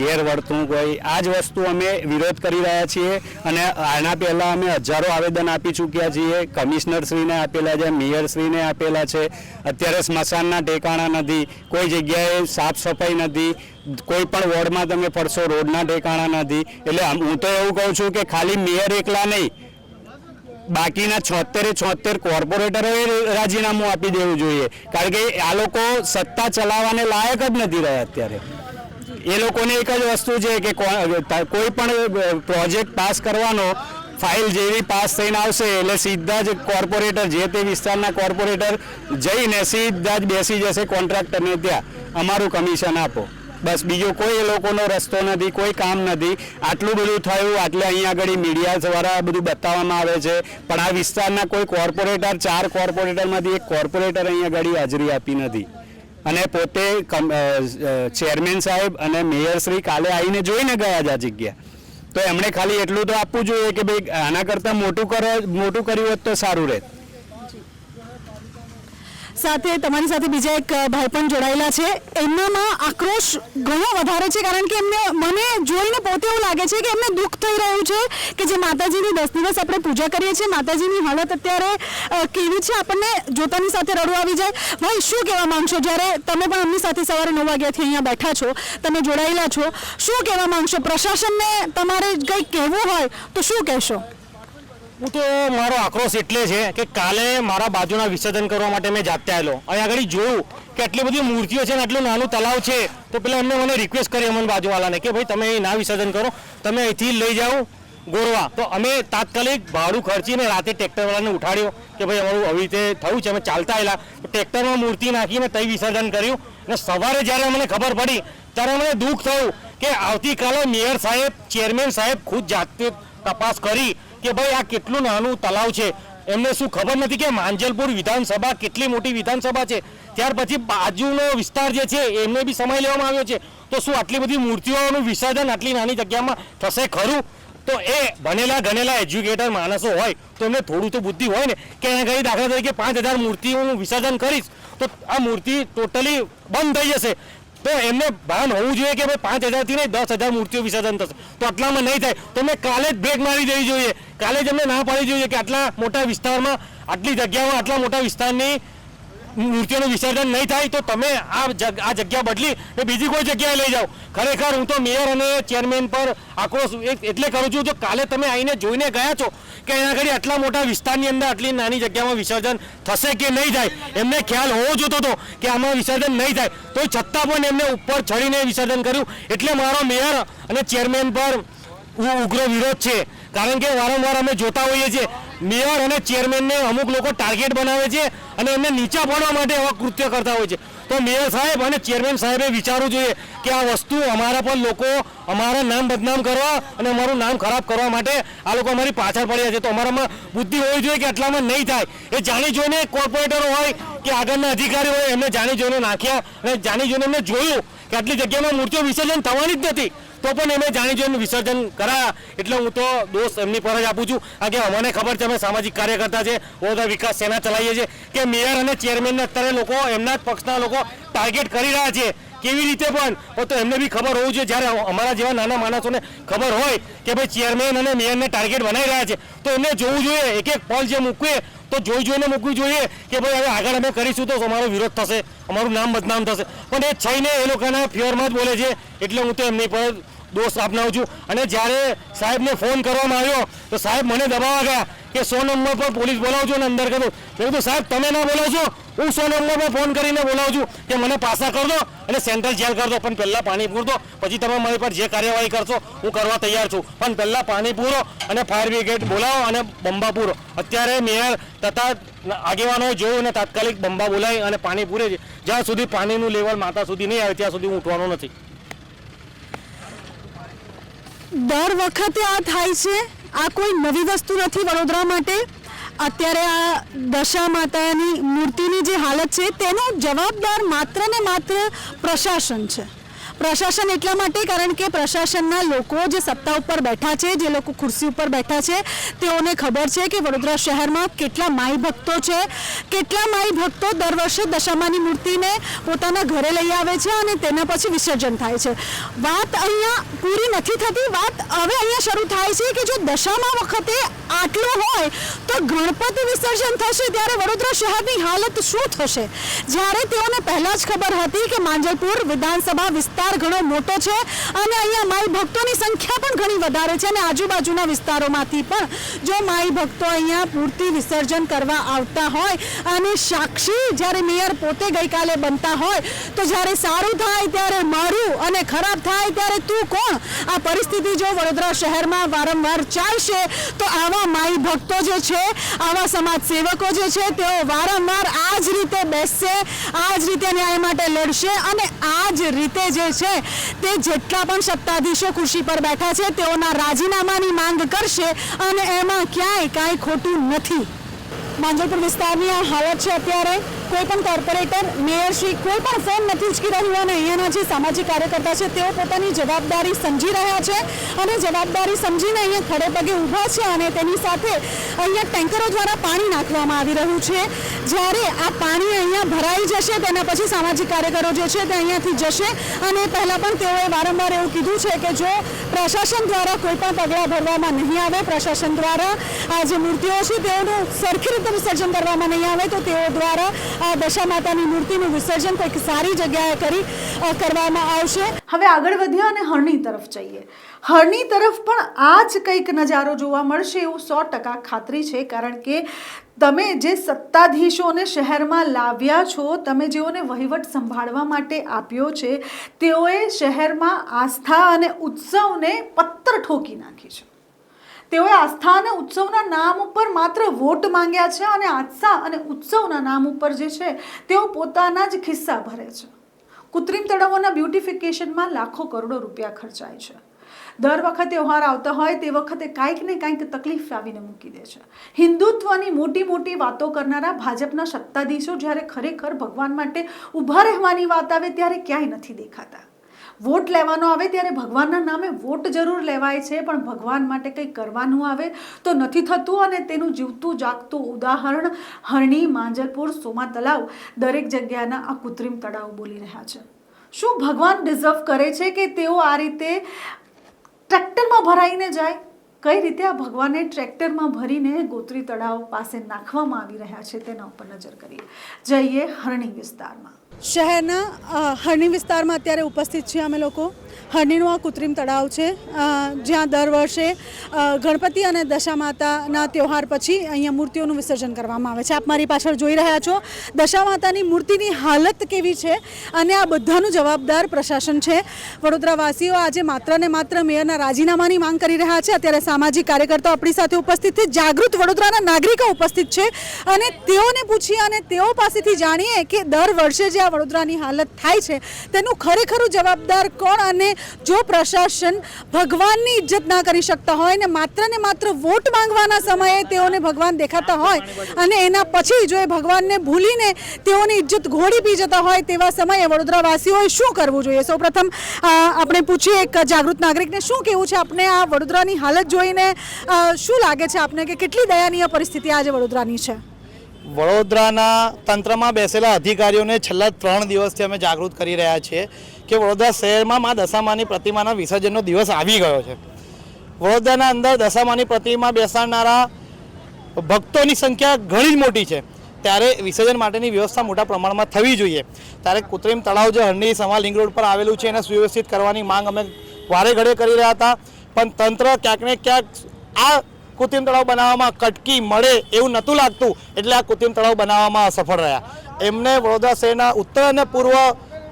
ગેરવર્તણૂક હોય, આ જ વસ્તુ અમે વિરોધ કરી રહ્યા છીએ. અને આના પહેલાં અમે હજારો આવેદન આપી ચૂક્યા છીએ. કમિશનરશ્રીને આપેલા છે, મેયરશ્રીને આપેલા છે. અત્યારે સ્મશાનના ઠેકાણા નથી, કોઈ જગ્યાએ સાફ સફાઈ નથી, કોઈ પણ વોર્ડમાં તમે ફરશો રોડના ઠેકાણા નથી. એટલે હું તો એવું કહું છું કે ખાલી મેયર એકલા નહીં, બાકીના 76 કોર્પોરેટરોએ રાજીનામું આપી દેવું જોઈએ. કારણ કે આ લોકો સત્તા ચલાવવાને લાયક જ નથી રહ્યા અત્યારે. એ લોકોને એક જ વસ્તુ છે કે કોઈ પણ પ્રોજેક્ટ પાસ કરવાનો, ફાઇલ જેવી પાસ થઈને આવશે એટલે સીધા જ કોર્પોરેટર, જે તે વિસ્તારના કોર્પોરેટર જઈને સીધા જ બેસી જશે કોન્ટ્રાક્ટરને ત્યાં, અમારું કમિશન આપો. બસ બીજો કોઈ એ લોકોનો રસ્તો નથી, કોઈ કામ નથી. આટલું બધું થયું, આટલે અહીંયા આગળ મીડિયા દ્વારા બધું બતાવવામાં આવે છે, પણ આ વિસ્તારના કોઈ કોર્પોરેટર, 4 કોર્પોરેટરમાંથી એક કોર્પોરેટર અહીંયા આગળ હાજરી આપી નથી. અને પોતે ચેરમેન સાહેબ અને મેયરશ્રી કાલે આવીને જોઈને ગયા જ આ જગ્યા. તો એમણે ખાલી એટલું તો આપવું જોઈએ કે ભાઈ આના કરતાં મોટું કર્યું હોત તો સારું રહેત. સાથે તમારી સાથે બીજા એક ભાઈ પણ જોડાયેલા છે. એમનામાં આક્રોશ ઘણો વધારે છે, કારણ કે એમને મને જોઈને પોતે એવું લાગે છે કે એમને દુઃખ થઈ રહ્યું છે કે જે માતાજીની 10 દિવસ આપણે પૂજા કરીએ છીએ, માતાજીની હાલત અત્યારે કેવી છે આપણને જોતાની સાથે રડવું આવી જાય. ભાઈ, શું કહેવા માંગશો? જ્યારે તમે પણ એમની સાથે સવારે 9 વાગ્યાથી અહીંયા બેઠા છો, તમે જોડાયેલા છો, શું કહેવા માંગશો? પ્રશાસનને તમારે કંઈક કહેવું હોય તો શું કહેશો? હું તો મારો આક્રોશ એટલે છે કે કાલે મારા બાજુના વિસર્જન કરવા માટે મેં જાતે આવેલો. અહીં આગળ જોયું કે આટલી બધી મૂર્તિઓ છે ને આટલું નાનું તલાવ છે, તો પેલા એમને મને રિક્વેસ્ટ કરી અમને બાજુવાળાને કે ભાઈ તમે અહીં ના વિસર્જન કરો, તમે અહીંથી લઈ જાઓ ગોરવા. તો અમે તાત્કાલિક ભાડું ખર્ચીને રાતે ટ્રેક્ટરવાળાને ઉઠાડ્યો કે ભાઈ અમારું આવી રીતે થયું છે. અમે ચાલતા આવેલા, ટ્રેક્ટરમાં મૂર્તિ નાખીને તઈ વિસર્જન કર્યું. અને સવારે જ્યારે મને ખબર પડી ત્યારે મને દુઃખ થયું કે આવતીકાલે મેયર સાહેબ, ચેરમેન સાહેબ ખુદ જાતે તપાસ કરી કે ભાઈ આ કેટલું નાનું તલાવ છે. એમને શું ખબર નથી કે માંજલપુર વિધાનસભા કેટલી મોટી વિધાનસભા છે? ત્યાર પછી બાજુનો વિસ્તાર જે છે એમને બી સમાઈ લેવામાં આવ્યો છે. તો શું આટલી બધી મૂર્તિઓનું વિસર્જન આટલી નાની જગ્યામાં થશે ખરું? તો એ ભણેલા ગણેલા એજ્યુકેટર માણસો હોય તો એમને થોડું તો બુદ્ધિ હોય ને કે અહીંયા ઘડી દાખલા તરીકે 5000 મૂર્તિઓનું વિસર્જન કરીશ તો આ મૂર્તિ ટોટલી બંધ થઈ જશે. તો એમને ભાન હોવું જોઈએ કે ભાઈ 5000થી નહીં 10000 મૂર્તિઓ વિસર્જન થશે, તો આટલામાં નહીં થાય. તો મેં કાલે જ બ્રેક મારી દેવી જોઈએ, કાલે જ એમને ના પાડવી જોઈએ કે આટલા મોટા વિસ્તારમાં, આટલી જગ્યામાં, આટલા મોટા વિસ્તારની મૂર્તિઓનું વિસર્જન નહીં થાય તો તમે આ જગ્યા બદલી ને બીજી કોઈ જગ્યાએ લઈ જાઓ. ખરેખર હું તો મેયર અને ચેરમેન પર આક્રોશ એટલે કરું છું, જો કાલે તમે આવીને જોઈને ગયા છો કે એના ઘડી આટલા મોટા વિસ્તારની અંદર આટલી નાની જગ્યામાં વિસર્જન થશે કે નહીં થાય, એમને ખ્યાલ હોવો જોતો હતો કે આમાં વિસર્જન નહીં થાય, તો છતાં પણ એમને ઉપર ચડીને વિસર્જન કર્યું. એટલે મારો મેયર અને ચેરમેન પર ઉગ્ર વિરોધ છે. કારણ કે વારંવાર અમે જોતા હોઈએ છીએ મેયર અને ચેરમેનને અમુક લોકો ટાર્ગેટ બનાવે છે અને એમને નીચા પાડવા માટે આવા કૃત્ય કરતા હોય છે. તો મેયર સાહેબ અને ચેરમેન સાહેબે વિચારવું જોઈએ કે આ વસ્તુ અમારા પર લોકો અમારા નામ બદનામ કરવા અને અમારું નામ ખરાબ કરવા માટે આ લોકો અમારી પાછળ પડ્યા છે. તો અમારામાં બુદ્ધિ હોવી જોઈએ કે આટલામાં નહીં થાય. એ જાણી જોઈને કોર્પોરેટરો હોય કે આગળના અધિકારી હોય એમને જાણી જોઈને નાખ્યા અને જાણી જોઈને એમને જોયું કે આટલી જગ્યામાં મૂર્તિઓ વિસર્જન થવાની જ નથી, તો પણ એમને જાણી જોઈને વિસર્જન કરાયા. એટલે હું તો દોષ એમની પર જ આપું છું. કારણ કે અમને ખબર છે, અમે સામાજિક કાર્યકર્તા છે, વડોદરા વિકાસ સેના ચલાવીએ છીએ, કે મેયર અને ચેરમેનને અત્યારે લોકો, એમના જ પક્ષના લોકો ટાર્ગેટ કરી રહ્યા છે કેવી રીતે પણ તો એમને બી ખબર હોવું જોઈએ. જ્યારે અમારા જેવા નાના માણસોને ખબર હોય કે ભાઈ ચેરમેન અને મેયરને ટાર્ગેટ બનાવી રહ્યા છે તો એમને જોવું જોઈએ, એક એક પોલ જે મૂકીએ તો જોઈને મૂકવી જોઈએ કે ભાઈ હવે આગળ અમે કરીશું તો અમારો વિરોધ થશે, અમારું નામ બદનામ થશે. પણ એ થઈને એ લોકોના ફ્યોરમાં જ બોલે છે, એટલે હું તો એમની પર દોષ આપનાવું છું. અને જ્યારે સાહેબને ફોન કરવામાં આવ્યો તો સાહેબ મને દબાવવા ગયા કે 100 નંબર પર પોલીસ બોલાવજો અને અંદર કરો. મેં કીધું સાહેબ તમે ના બોલાવશો, હું 100 નંબર પર ફોન કરીને બોલાવું છું કે મને પાછા કરી દો અને સેન્ટ્રલ જેલ કરી દો, પણ પહેલાં પાણી પૂર દો, પછી તમે મારી પર જે કાર્યવાહી કરશો હું કરવા તૈયાર છું. પણ પહેલાં પાણી પૂરો અને ફાયર બ્રિગેડ બોલાવો અને બંબા પૂરો. અત્યારે મેયર તથા આગેવાનોએ જોયું અને તાત્કાલિક બંબા બોલાવી અને પાણી પૂરે છે. જ્યાં સુધી પાણીનું લેવલ માતા સુધી નહીં આવે ત્યાં સુધી હું ઉઠવાનો નથી. દર વખતે આ થાય છે, આ કોઈ નવી વસ્તુ નથી વડોદરા માટે. અત્યારે આ દશા માતાની મૂર્તિની જે હાલત છે તેનો જવાબદાર માત્ર ને માત્ર પ્રશાસન છે. પ્રશાસન એટલા માટે કારણ કે પ્રશાસનના લોકો જે સત્તા ઉપર બેઠા છે, જે લોકો ખુરશી ઉપર બેઠા છે, તેઓને ખબર છે કે વડોદરા શહેરમાં કેટલા માઈ ભક્તો છે, કેટલા માઈ ભક્તો દર વર્ષે દશામાની મૂર્તિને પોતાના ઘરે લઈ આવે છે અને તેના પછી વિસર્જન થાય છે. વાત અહીંયા પૂરી નથી થતી, વાત હવે અહીંયા શરૂ થાય છે કે જો દશામા વખતે આટલું હોય તો ગણપતિ વિસર્જન થશે ત્યારે વડોદરા શહેરની હાલત શું થશે? જ્યારે તેઓને પહેલાં જ ખબર હતી કે માંજલપુર વિધાનસભા વિસ્તાર ઘણો મોટો છે અને અહીંયા માઈ ભક્તોની સંખ્યા પણ ઘણી વધારે છે અને આજુબાજુના વિસ્તારોમાંથી પણ જો માઈ ભક્તો અહીંયા મૂર્તિ વિસર્જન કરવા આવતા હોય અને સાક્ષી જ્યારે મેયર પોતે ગઈકાલે બનતા હોય તો જ્યારે સારું થાય ત્યારે મારું અને ખરાબ થાય ત્યારે તું કોણ? આ પરિસ્થિતિ જો વડોદરા શહેરમાં વારંવાર ચાલશે તો આવા માઈ ભક્તો જે છે, આવા સમાજ સેવકો જે છે તેઓ વારંવાર આ જ રીતે બેસશે, આ જ રીતે ન્યાય માટે લડશે અને આ જ રીતે જે છે તે જેટલા પણ સત્તાધીશો ખુરશી પર બેઠા છે તેઓના રાજીનામાની માંગ કરશે અને એમાં ક્યાંય કાંઈ ખોટું નથી. માંજલપુર વિસ્તારની આ હાલત છે. અત્યારે કોઈ પણ કોર્પોરેટર, મેયરશ્રી કોઈ પણ ફોન નથી ઉચકી રહ્યું અને અહીંયાના જે સામાજિક કાર્યકર્તા છે તેઓ પોતાની જવાબદારી સમજી રહ્યા છે અને જવાબદારી સમજીને અહીંયા ખડે પગે ઊભા છે અને તેની સાથે અહીંયા ટેન્કરો દ્વારા પાણી નાખવામાં આવી રહ્યું છે. જ્યારે આ પાણી અહીંયા ભરાઈ જશે તેના પછી સામાજિક કાર્યકરો જે છે તે અહીંયાથી જશે અને પહેલાં પણ તેઓએ વારંવાર એવું કીધું છે કે જો પ્રશાસન દ્વારા કોઈ પણ પગલાં ભરવામાં નહીં આવે, પ્રશાસન દ્વારા આ જે મૂર્તિઓ છે તેઓનું સરખી રીતે વિસર્જન કરવામાં નહીં આવે તો તેઓ દ્વારા આ દશા માતાની મૂર્તિનું વિસર્જન કોઈક સારી જગ્યાએ કરવામાં આવશે. હવે આગળ વધ્યા અને હરણી તરફ જઈએ. હરણી તરફ પણ આ જ કંઈક નજારો જોવા મળશે એવું 100% ખાતરી છે. કારણ કે તમે જે સત્તાધીશોને શહેરમાં લાવ્યા છો, તમે જેઓને વહીવટ સંભાળવા માટે આપ્યો છે, તેઓએ શહેરમાં આસ્થા અને ઉત્સવને પત્તર ઠોકી નાખી છે. તેઓએ આસ્થા અને ઉત્સવના નામ ઉપર માત્ર વોટ માંગ્યા છે અને આસ્થા અને ઉત્સવના નામ ઉપર જે છે તેઓ પોતાના જ ખિસ્સા ભરે છે. કૃત્રિમ તળાવોના બ્યુટિફિકેશનમાં લાખો કરોડો રૂપિયા ખર્ચાય છે. દર વખતે તહેવાર આવતા હોય તે વખતે કાંઈક ને કાંઈક તકલીફ આવીને મૂકી દે છે. હિન્દુત્વની મોટી મોટી વાતો કરનારા ભાજપના સત્તાધીશો જ્યારે ખરેખર ભગવાન માટે ઊભા રહેવાની વાત આવે ત્યારે ક્યાંય નથી દેખાતા. વોટ લેવાનો આવે ત્યારે ભગવાનના નામે વોટ જરૂર લેવાય છે, પણ ભગવાન માટે કંઈ કરવાનું આવે તો નથી થતું. અને તેનું જીવતું જાગતું ઉદાહરણ હરણી, માંજલપુર, સોમા તળાવ દરેક જગ્યાના આ કૃત્રિમ તળાવ બોલી રહ્યા છે. શું ભગવાન ડિઝર્વ કરે છે કે તેઓ આ રીતે ટ્રેક્ટરમાં ભરાઈને જાય? કઈ રીતે આ ભગવાને ટ્રેક્ટરમાં ભરીને ગોત્રી તળાવ પાસે નાખવામાં આવી રહ્યા છે તેના ઉપર નજર કરીએ. જઈએ હરણી વિસ્તારમાં. શહેરના હરણી વિસ્તારમાં અત્યારે ઉપસ્થિત છીએ અમે લોકો. હરણીનું આ કૃત્રિમ તળાવ છે જ્યાં દર વર્ષે ગણપતિ અને દશા માતાના તહેવાર પછી અહીંયા મૂર્તિઓનું વિસર્જન કરવામાં આવે છે. આપ મારી પાછળ જોઈ રહ્યા છો દશા માતાની મૂર્તિની હાલત કેવી છે અને આ બધાનું જવાબદાર પ્રશાસન છે. વડોદરાવાસીઓ આજે માત્ર ને માત્ર મેયરના રાજીનામાની માંગ કરી રહ્યા છે. અત્યારે સામાજિક કાર્યકર્તાઓ આપણી સાથે ઉપસ્થિત છે, જાગૃત વડોદરાના નાગરિકો ઉપસ્થિત છે અને તેઓને પૂછીએ અને તેઓ પાસેથી જાણીએ કે દર વર્ષે જે આ વડોદરાની હાલત થાય છે તેનું ખરેખર જવાબદાર કોણ. અને જો પ્રશાસન ભગવાનની ઇજ્જત ના કરી શકતા હોય ને માત્ર વોટ માંગવાના સમયે તેઓને ભગવાન દેખાતા હોય અને એના પછી જો એ ભગવાનને ભૂલીને તેઓની ઇજ્જત ઘોડી પી જતા હોય તેવા સમયે વડોદરાવાસીઓએ શું કરવું જોઈએ? સૌપ્રથમ આપણે પૂછીએ એક જાગૃત નાગરિકને શું કહેવું છે આપને આ વડોદરાની હાલત જોઈને? શું લાગે છે આપને કે કેટલી દયનીય પરિસ્થિતિ આજે વડોદરાની છે? વડોદરાના તંત્રમાં બેસેલા અધિકારીઓને છેલ્લા 3 દિવસથી અમે જાગૃત કરી રહ્યા છીએ કે વડોદરા શહેરમાં મા દશામાની પ્રતિમાના વિસર્જનનો દિવસ આવી ગયો છે. વડોદરાના અંદર દશામાની પ્રતિમા બેસાડનારા ભક્તોની સંખ્યા ઘણી જ મોટી છે, ત્યારે વિસર્જન માટેની વ્યવસ્થા મોટા પ્રમાણમાં થવી જોઈએ. ત્યારે કૃત્રિમ તળાવ જે હરણી સમા લિંક રોડ પર આવેલું છે એને સુવ્યવસ્થિત કરવાની માંગ અમે વારે ઘડે કરી રહ્યા હતા, પણ તંત્ર ક્યાંક ને ક્યાંક આ કૃત્રિમ તળાવ બનાવવામાં કટકી મળે એવું નહોતું લાગતું, એટલે આ કૃત્રિમ તળાવ બનાવવામાં અસફળ રહ્યા. એમને વડોદરા શહેરના ઉત્તર અને પૂર્વ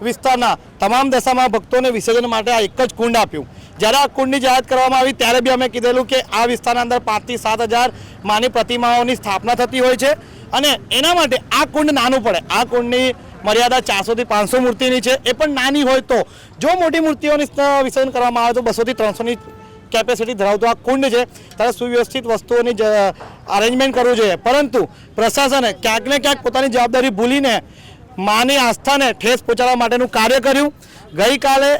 વિસ્તારના તમામ દશામાં ભક્તોને વિસર્જન માટે આ એક જ કુંડ આપ્યું. જ્યારે આ કુંડની જાહેરાત કરવામાં આવી ત્યારે બી અમે કીધેલું કે આ વિસ્તારના અંદર 5 થી 7 હજાર માની પ્રતિમાઓની સ્થાપના થતી હોય છે અને એના માટે આ કુંડ નાનું પડે. આ કુંડની મર્યાદા 400 થી 500 મૂર્તિની છે, એ પણ નાની હોય તો. જો મોટી મૂર્તિઓની વિસર્જન કરવામાં આવે તો 200 થી 300ની કેપેસિટી ધરાવતો આ કુંડ છે, ત્યારે સુવ્યવસ્થિત વસ્તુઓની અરેન્જમેન્ટ કરવું જોઈએ. પરંતુ પ્રશાસને ક્યાંક ને ક્યાંક પોતાની જવાબદારી ભૂલીને માની આસ્થાને ઠેસ પહોંચાડવા માટેનું કાર્ય કર્યું. ગઈકાલે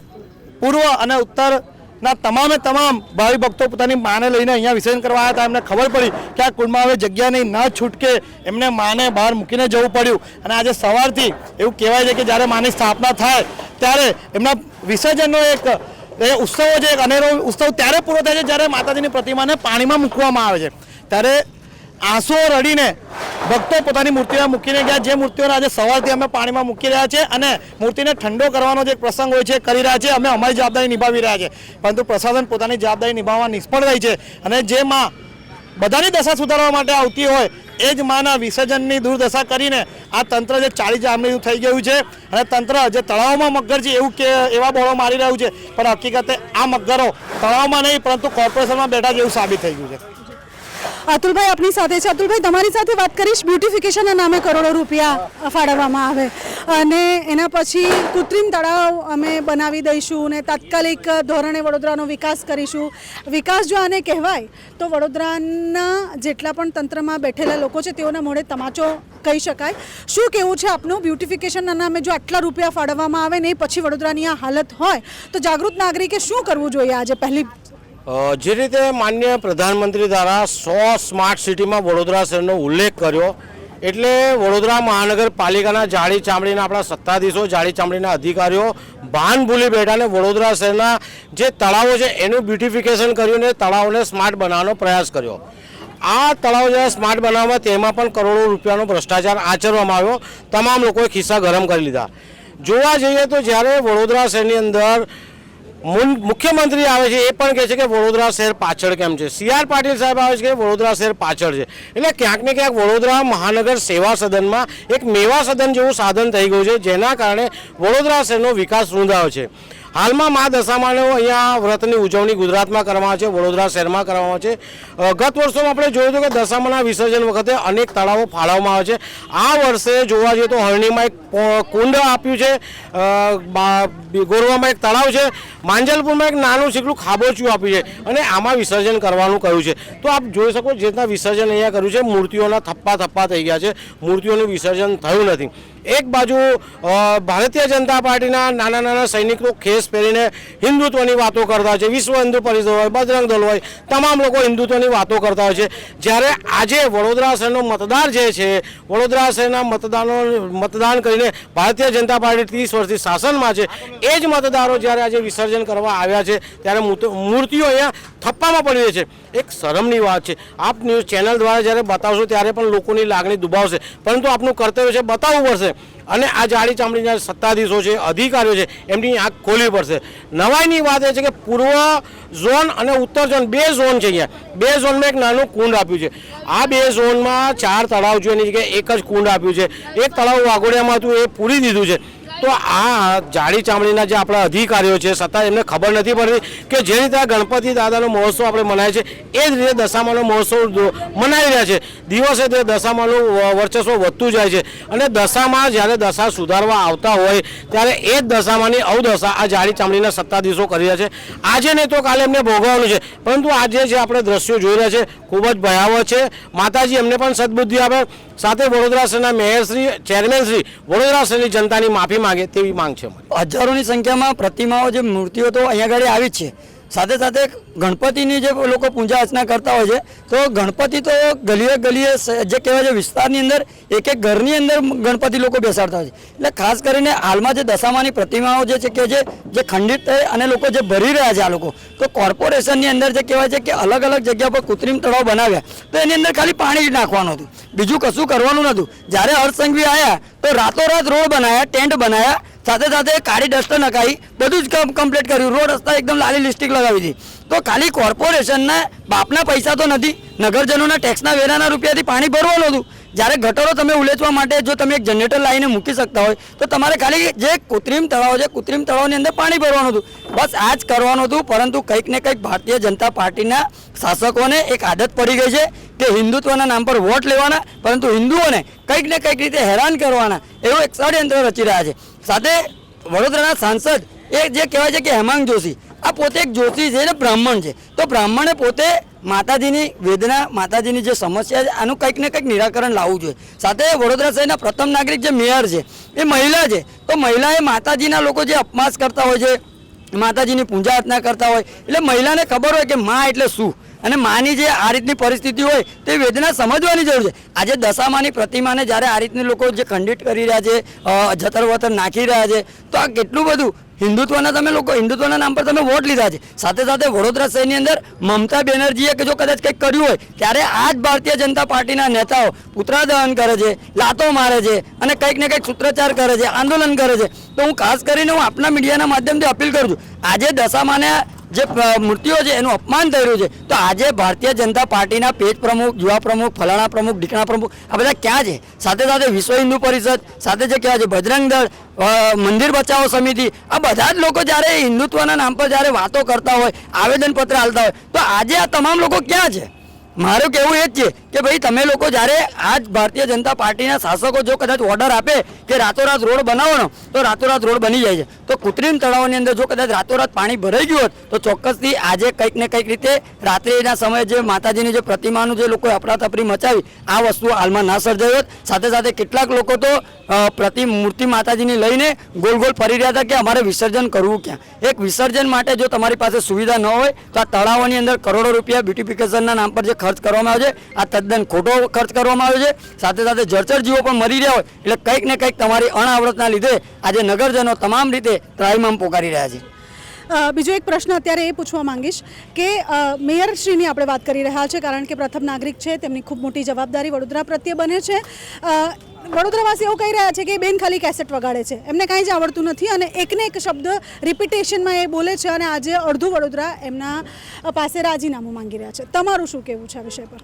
પૂર્વ અને ઉત્તરના તમામે તમામ ભાવિ ભક્તો પોતાની માને લઈને અહીંયા વિસર્જન કરવા આવ્યા હતા. એમને ખબર પડી કે આ કુંડમાં હવે જગ્યા નહીં, ન છૂટકે એમને માને બહાર મૂકીને જવું પડ્યું. અને આજે સવારથી એવું કહેવાય છે કે જ્યારે માની સ્થાપના થાય ત્યારે એમના વિસર્જનનો એક ઉત્સવ છે, એક અનેરો ઉત્સવ ત્યારે પૂરો થાય છે જ્યારે માતાજીની પ્રતિમાને પાણીમાં મૂકવામાં આવે છે. ત્યારે આંસુઓ રડીને ભક્તો પોતાની મૂર્તિને મૂકીને ગયા. જે મૂર્તિઓને આજે સવારથી અમે પાણીમાં મૂકી રહ્યા છે અને મૂર્તિને ઠંડો કરવાનો જે પ્રસંગ હોય છે કરી રહ્યા છે. અમે અમારી જવાબદારી નિભાવી રહ્યા છે, પરંતુ પ્રશાસન પોતાની જવાબદારી નિભાવવા નિષ્ફળ રહી છે. અને જે માં બધાની દશા સુધારવા માટે આવતી હોય એ જ માના વિસર્જનની દુર્દશા કરીને આ તંત્ર જે ચાલી જામનું થઈ ગયું છે અને તંત્ર જે તળાવમાં મગર છે એવું કે એવા બોળો મારી રહ્યું છે, પણ હકીકતે આ મગરો તળાવમાં નહીં પરંતુ કોર્પોરેશનમાં બેઠા જેવું સાબિત થઈ ગયું છે. અતુલભાઈ આપની સાથે છે. અતુલભાઈ, તમારી સાથે વાત કરીશ. બ્યુટિફિકેશનના નામે કરોડો રૂપિયા ફાળવવામાં આવે અને એના પછી કૃત્રિમ તળાવ અમે બનાવી દઈશું ને તાત્કાલિક ધોરણે વડોદરાનો વિકાસ કરીશું. વિકાસ જો આને કહેવાય તો વડોદરાના જેટલા પણ તંત્રમાં બેઠેલા લોકો છે તેઓના મોઢે તમાચો કહી શકાય. શું કહેવું છે આપનું? બ્યુટિફિકેશનના નામે જો આટલા રૂપિયા ફાળવવામાં આવે ને પછી વડોદરાની આ હાલત હોય તો જાગૃત નાગરિકે શું કરવું જોઈએ? આજે પહેલી જે રીતે માન્ય પ્રધાનમંત્રી દ્વારા 100 સ્માર્ટ સિટીમાં વડોદરા શહેરનો ઉલ્લેખ કર્યો, એટલે વડોદરા મહાનગરપાલિકાના જાડી ચામડીના આપણા સત્તાધીશો, જાડી ચામડીના અધિકારીઓ ભાન ભૂલી બેઠા ને વડોદરા શહેરના જે તળાવો છે એનું બ્યુટિફિકેશન કર્યું ને તળાવોને સ્માર્ટ બનાવવાનો પ્રયાસ કર્યો. આ તળાવ જ્યારે સ્માર્ટ બનાવવામાં તેમાં પણ કરોડો રૂપિયાનો ભ્રષ્ટાચાર આચરવામાં આવ્યો. તમામ લોકોએ ખિસ્સા ગરમ કરી લીધા. જોવા જઈએ તો જ્યારે વડોદરા શહેરની અંદર મુખ્યમંત્રી આવે છે એ પણ કહે છે કે વડોદરા શહેર પાછળ કેમ છે. CR પાટીલ સાહેબ આવે છે કે વડોદરા શહેર પાછળ છે. એટલે ક્યાંક ને ક્યાંક વડોદરા મહાનગર સેવા સદનમાં એક મેવા સદન જેવું સાધન થઈ ગયું છે, જેના કારણે વડોદરા શહેરનો વિકાસ રૂંધાયો છે. હાલમાં મા દશામાનો અહીંયા વ્રતની ઉજવણી ગુજરાતમાં કરવામાં આવે છે, વડોદરા શહેરમાં કરવામાં આવે છે. ગત વર્ષોમાં આપણે જોયું હતું કે દશામાના વિસર્જન વખતે અનેક તળાવો ફાળવવામાં આવે છે. આ વર્ષે જોવા જઈએ તો હરણીમાં એક કુંડ આપ્યું છે, ગોરવામાં એક તળાવ છે, માંજલપુરમાં એક નાનું શીકલું ખાબોચિયું આપ્યું છે અને આમાં વિસર્જન કરવાનું કહ્યું છે. તો આપ જોઈ શકો જે રીતના વિસર્જન અહીંયા કર્યું છે, મૂર્તિઓના થપ્પા થઈ ગયા છે, મૂર્તિઓનું વિસર્જન થયું નથી. એક બાજુ ભારતીય જનતા પાર્ટીના નાના સૈનિકો ખેસ પહેરીને હિન્દુત્વની વાતો કરતા હોય છે, વિશ્વ હિન્દુ પરિષદ હોય, બજરંગ દળ હોય, તમામ લોકો હિન્દુત્વની વાતો કરતા હોય છે. જ્યારે આજે વડોદરા શહેરનો મતદાર જે છે, વડોદરા શહેરના મતદાન કરીને ભારતીય જનતા પાર્ટી 30 વર્ષથી શાસનમાં છે, એ જ મતદારો જ્યારે આજે વિસર્જન કરવા આવ્યા છે ત્યારે મૂર્તિઓ અહીંયા થપ્પામાં પડી રહી છે. એક શરમની વાત છે. આપ ન્યૂઝ ચેનલ દ્વારા જ્યારે બતાવશો ત્યારે પણ લોકોની લાગણી દુભાવશે, પરંતુ આપનું કર્તવ્ય છે બતાવવું પડશે. અને આ જાડી ચામડીના સત્તાધીશો છે, અધિકારીઓ છે, એમની આંખ ખોલવી પડશે. નવાઈની વાત એ છે કે પૂર્વ ઝોન અને ઉત્તર ઝોન 2 ઝોન છે. અહીંયા 2 ઝોનમાં એક નાનું કુંડ આપ્યું છે. આ 2 ઝોનમાં 4 તળાવ છે, એની જગ્યાએ એક જ કુંડ આપ્યું છે. એક તળાવ વાઘોડિયામાં હતું એ પૂરી દીધું છે. તો આ જાડી ચામડીના જે આપણા અધિકારીઓ છે છતાં એમને ખબર નથી પડતી કે જે રીતે આ ગણપતિ દાદાનો મહોત્સવ આપણે મનાવીએ છીએ એ જ રીતે દશામાનો મહોત્સવ મનાવી રહ્યા છે. દિવસે તે દશામાનું વર્ચસ્વ વધતું જાય છે અને દશામાં જ્યારે દશા સુધારવા આવતા હોય ત્યારે એ જ દશામાની અવદશા આ જાડી ચામડીના સત્તાધીશો કરી રહ્યા છે. આજે નહીં તો કાલે એમને ભોગવવાનું છે, પરંતુ આજે જે આપણે દ્રશ્યો જોઈ રહ્યા છે ખૂબ જ ભયાવહ છે. માતાજી એમને પણ સદબુદ્ધિ આપે. સાથે વડોદરા શહેરના મેયરશ્રી, ચેરમેનશ્રી વડોદરા શહેરની જનતાની માફી માંગે તેવી માંગ છે. હજારોની સંખ્યામાં પ્રતિમાઓ, જે મૂર્તિઓ તો અહીંયા આગળ આવી જ છે, સાથે સાથે ગણપતિની જે લોકો પૂજા અર્ચના કરતા હોય છે તો ગણપતિ તો ગલીએ ગલીએ જે કહેવાય છે વિસ્તારની અંદર એક એક ઘરની અંદર ગણપતિ લોકો બેસાડતા હોય છે. એટલે ખાસ કરીને હાલમાં જે દશામાની પ્રતિમાઓ જે છે કે જે ખંડિત થઈ અને લોકો જે ભરી રહ્યા છે આ લોકો, તો કોર્પોરેશનની અંદર જે કહેવાય છે કે અલગ અલગ જગ્યા પર કૃત્રિમ તળાવ બનાવ્યા તો એની અંદર ખાલી પાણી જ નાખવાનું હતું, બીજું કશું કરવાનું નહોતું. જ્યારે હર્ષસંઘવી આવ્યા તો રાતોરાત રોડ બનાવ્યા, ટેન્ટ બનાવ્યા, સાથે સાથે કાળી ડસ્ટર નખાવી, બધું જ કમ્પ્લીટ કર્યું, રોડ રસ્તા એકદમ લાલી લિસ્ટિક લગાવી હતી. તો ખાલી કોર્પોરેશનના બાપના પૈસા તો નથી, નગરજનોના ટેક્સના વેરાના રૂપિયાથી પાણી ભરવાનું હતું. જ્યારે ગટરો તમે ઉલેચવા માટે જો તમે એક જનરેટર લાવીને મૂકી શકતા હોય તો તમારે ખાલી જે કૃત્રિમ તળાવ છે કૃત્રિમ તળાવની અંદર પાણી ભરવાનું હતું. બસ આ જ કરવાનું હતું. પરંતુ કંઈક ને કંઈક ભારતીય જનતા પાર્ટીના શાસકોને એક આદત પડી ગઈ છે કે હિન્દુત્વના નામ પર વોટ લેવાના, પરંતુ હિન્દુઓને કંઈક ને કંઈક રીતે હેરાન કરવાના એવું એક ષડયંત્ર રચી રહ્યા છે. સાથે વડોદરાના સાંસદ એ જે કહેવાય છે કે હેમાંગ જોશી, આ પોતે એક જોશી છે ને બ્રાહ્મણ છે, તો બ્રાહ્મણે પોતે માતાજીની વેદના, માતાજીની જે સમસ્યા છે આનું કંઈક ને કંઈક નિરાકરણ લાવવું જોઈએ. સાથે વડોદરા શહેરના પ્રથમ નાગરિક જે મેયર છે એ મહિલા છે, તો મહિલાએ માતાજીના લોકો જે અપમાસ કરતા હોય છે, માતાજીની પૂજા અર્ચના કરતા હોય, એટલે મહિલાને ખબર હોય કે માં એટલે શું અને માની જે આ રીતની પરિસ્થિતિ હોય તે વેદના સમજવાની જરૂર છે. આજે દશામાની પ્રતિમાને જ્યારે આ રીતની લોકો જે ખંડિત કરી રહ્યા છે, જતર વતર નાખી રહ્યા છે, તો આ કેટલું બધું હિન્દુત્વના તમે લોકો હિન્દુત્વના નામ પર તમે વોટ લીધા છે. સાથે સાથે વડોદરા શહેરની અંદર મમતા બેનર્જીએ કે જો કદાચ કંઈક કર્યું હોય ત્યારે આ જ ભારતીય જનતા પાર્ટીના નેતાઓ પુતળા દહન કરે છે, લાતો મારે છે અને કંઈક ને કંઈક સૂત્રોચ્ચાર કરે છે, આંદોલન કરે છે. તો હું ખાસ કરીને હું આપના મીડિયાના માધ્યમથી અપીલ કરું છું, આજે દશામાને જે મૂર્તિઓ છે એનું અપમાન થઈ રહ્યું છે, તો આજે ભારતીય જનતા પાર્ટીના પેજ પ્રમુખ, યુવા પ્રમુખ, ફલાણા પ્રમુખ, ઢીકણા પ્રમુખ આ બધા ક્યાં છે? સાથે સાથે વિશ્વ હિન્દુ પરિષદ, સાથે જે કહેવાય છે બજરંગ દળ, મંદિર બચાવો સમિતિ, આ બધા જ લોકો જ્યારે હિન્દુત્વના નામ પર જ્યારે વાતો કરતા હોય, આવેદનપત્ર આપતા હોય, તો આજે આ તમામ લોકો ક્યાં છે? મારું કહેવું એ જ છે કે ભાઈ તમે લોકો જ્યારે આ જ ભારતીય જનતા પાર્ટીના શાસકો જો કદાચ ઓર્ડર આપે કે રાતોરાત રોડ બનાવવાનો તો રાતોરાત રોડ બની જાય છે. તો કૃત્રિમ તળાવની અંદર જો કદાચ રાતોરાત પાણી ભરાઈ ગયું હોત તો ચોક્કસથી આજે કંઈક ને કંઈક રીતે રાત્રિના સમયે જે માતાજીની જે પ્રતિમાનું જે લોકોએ અફરાતફરી મચાવી આ વસ્તુ હાલમાં ના સર્જાઈ હોત. સાથે સાથે કેટલાક લોકો તો મૂર્તિ માતાજીની લઈને ગોલ ગોલ ફરી રહ્યા હતા કે અમારે વિસર્જન કરવું ક્યાં. એક વિસર્જન માટે જો તમારી પાસે સુવિધા ન હોય તો આ તળાવોની અંદર કરોડો રૂપિયા બ્યુટિફિકેશનના નામ પર જે ખર્ચ કરવામાં આવે છે આ તદ્દન ખોટો ખર્ચ કરવામાં આવ્યો છે. સાથે સાથે જળચર જીવો પણ મરી રહ્યા હોય એટલે કંઈક ને કંઈક તમારી અણાવડતના લીધે આજે નગરજનો તમામ રીતે ત્રાહિમામ પોકારી રહ્યા છે. બીજો એક પ્રશ્ન અત્યારે એ પૂછવા માંગીશ કે મેયરશ્રીની આપણે વાત કરી રહ્યા છે, કારણ કે પ્રથમ નાગરિક છે, તેમની ખૂબ મોટી જવાબદારી વડોદરા પ્રત્યે બને છે. વડોદરાવાસી એવું કહી રહ્યા છે કે બેન ખાલી કેસેટ વગાડે છે, એમને કાંઈ જ આવડતું નથી અને એકને એક શબ્દ રિપીટેશનમાં એ બોલે છે અને આજે અડધું વડોદરા એમના પાસે રાજીનામું માંગી રહ્યા છે. તમારું શું કહેવું છે આ વિષય પર?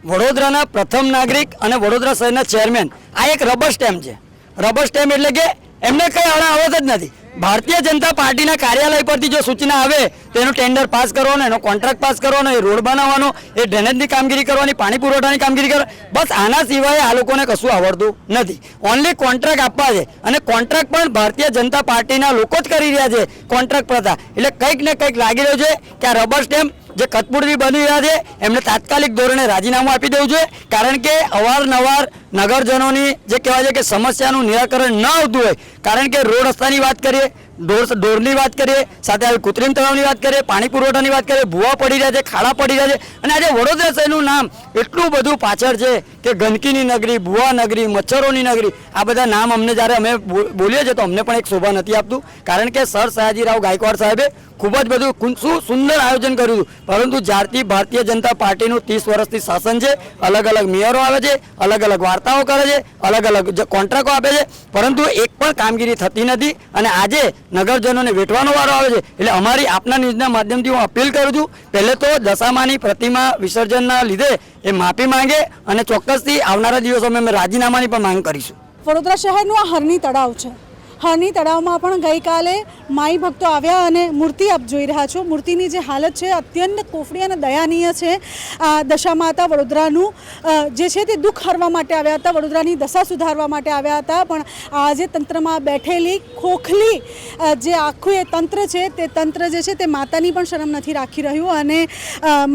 વડોદરાના પ્રથમ નાગરિક અને વડોદરા શહેરના ચેરમેન આ એક રબર સ્ટેમ્પ છે. રબર સ્ટેમ્પ એટલે કે એમને કંઈ આવડત જ નથી. ભારતીય જનતા પાર્ટીના કાર્યાલય પરથી જો સૂચના આવે તો એનું ટેન્ડર પાસ કરવાનો, એનો કોન્ટ્રાક્ટ પાસ કરવાનો, એ રોડ બનાવવાનો, એ ડ્રેનેજની કામગીરી કરવાની, પાણી પુરવઠાની કામગીરી કરવાની, બસ આના સિવાય આ લોકોને કશું આવડતું નથી. ઓનલી કોન્ટ્રાક્ટ આપવા છે અને કોન્ટ્રાક્ટ પણ ભારતીય જનતા પાર્ટીના લોકો જ કરી રહ્યા છે, કોન્ટ્રાક્ટ પ્રથા. એટલે કંઈક ને કંઈક લાગી રહ્યું છે કે આ રબર સ્ટેમ્પ જે કટપુરથી બની રહ્યા છે એમને તાત્કાલિક ધોરણે રાજીનામું આપી દેવું જોઈએ. કારણ કે અવારનવાર નગરજનોની જે કહેવાય છે કે સમસ્યાનું નિરાકરણ ન આવતું હોય, કારણ કે રોડ રસ્તાની વાત કરીએ, ઢોરની વાત કરીએ, સાથે આવી કૃત્રિમ તળાવની વાત કરીએ, પાણી પુરવઠાની વાત કરીએ, ભૂવા પડી રહ્યા છે, ખાડા પડી રહ્યા છે અને આજે વડોદરા શહેરનું નામ એટલું બધું પાછળ છે કે ગંદકીની નગરી, ભૂવા નગરી, મચ્છરોની નગરી, આ બધા નામ અમને જ્યારે અમે બોલીએ છીએ તો અમને પણ એક શોભા નથી આપતું. કારણ કે સર સયાજીરાવ ગાયકવાડ સાહેબે ખૂબ જ બધું સુંદર આયોજન કર્યું હતું, પરંતુ જ્યારથી ભારતીય જનતા પાર્ટીનું 30 વર્ષથી શાસન છે, અલગ અલગ મેયરો આવે છે, અલગ અલગ વાર્તાઓ કરે છે, અલગ અલગ કોન્ટ્રાક્ટો આપે છે, પરંતુ એક પણ કામગીરી થતી નથી અને આજે નગરજનોને વેઠવાનો વારો આવે છે. એટલે અમારી આપના ન્યૂઝના માધ્યમથી હું અપીલ કરું છું, પહેલે તો દશામાની પ્રતિમા વિસર્જનના લીધે એ માફી માંગે અને ચોક્કસથી આવનારા દિવસોમાં અમે રાજીનામાની પણ માંગ કરીશું. વડોદરા શહેરનું આ હરણી તળાવ છે. હરણી તળાવમાં પણ ગઈકાલે માઈ ભક્તો આવ્યા અને મૂર્તિ આપ જોઈ રહ્યા છો. મૂર્તિની જે હાલત છે અત્યંત કોફડી અને દયાનીય છે. દશામાતા વડોદરાનું જે છે તે દુઃખ હરવા માટે આવ્યા હતા, વડોદરાની દશા સુધારવા માટે આવ્યા હતા, પણ આજે તંત્રમાં બેઠેલી ખોખલી જે આખું એ તંત્ર છે તે તંત્ર જે છે તે માતાની પણ શરમ નથી રાખી રહ્યું અને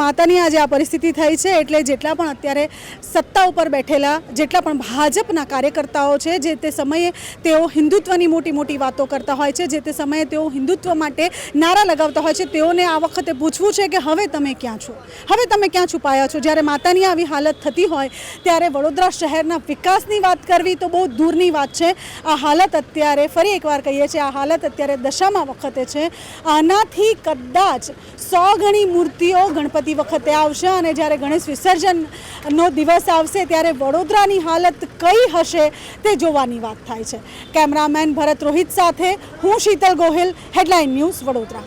માતાની આજે આ પરિસ્થિતિ થઈ છે. એટલે જેટલા પણ અત્યારે સત્તા ઉપર બેઠેલા જેટલા પણ ભાજપના કાર્યકર્તાઓ છે જે તે સમયે તેઓ હિન્દુત્વની મોટી મોટી વાતો કરતા હોય છે. જે તે સમયે તેઓ હિન્દુત્વ માટે નારા લગાવતા હોય છે. તેઓને આ વખતે પૂછવું છે કે હવે તમે ક્યાં છો, હવે તમે ક્યાં છુપાયા છો? જ્યારે માતાની આવી હાલત થતી હોય ત્યારે વડોદરા શહેરના વિકાસની વાત કરવી તો બહુ દૂરની વાત છે. આ હાલત અત્યારે ફરી એકવાર કહીએ છીએ, આ હાલત અત્યારે દશામા વખતે છે. આનાથી કદાચ 100 ગણી મૂર્તિઓ ગણપતિ વખતે આવશે અને જ્યારે ગણેશ વિસર્જનનો દિવસ આવશે ત્યારે વડોદરાની હાલત કઈ હશે તે જોવાની વાત થાય છે. કેમેરામેન ભરત રોહિત સાથે હું શીતલ ગોહિલ, હેડલાઇન ન્યૂઝ, વડોદરા.